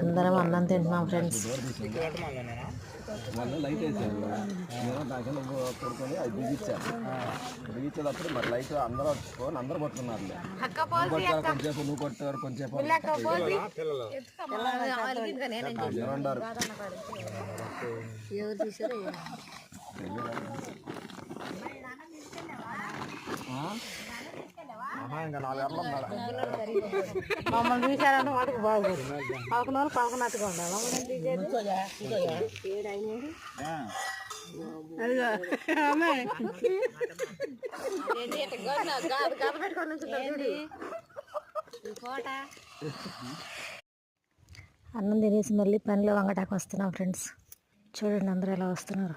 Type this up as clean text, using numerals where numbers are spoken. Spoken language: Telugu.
అందరం అన్నం తింటున్నాం ఫ్రెండ్స్. వాళ్ళు లైట్ వేసారు, నేను నాకన్నా పడుకొని అది బిగించాను. బిగించేటప్పుడు మరి లైట్ అందరూ పట్టుకొని అందరూ పట్టుకున్నారు. కొంచెంసేపు నువ్వు కొట్టారు, కొంచెంసేపు ఉన్నారు. మమ్మల్ని చూసారంటే వాటికి బాగుంది. పక్కన వాళ్ళు పక్కనట్టుగా ఉండాలి. అన్నం తినేసి మళ్ళీ పనిలో వంగటానికి వస్తున్నాం ఫ్రెండ్స్. చూడండి అందరూ ఎలా వస్తున్నారు.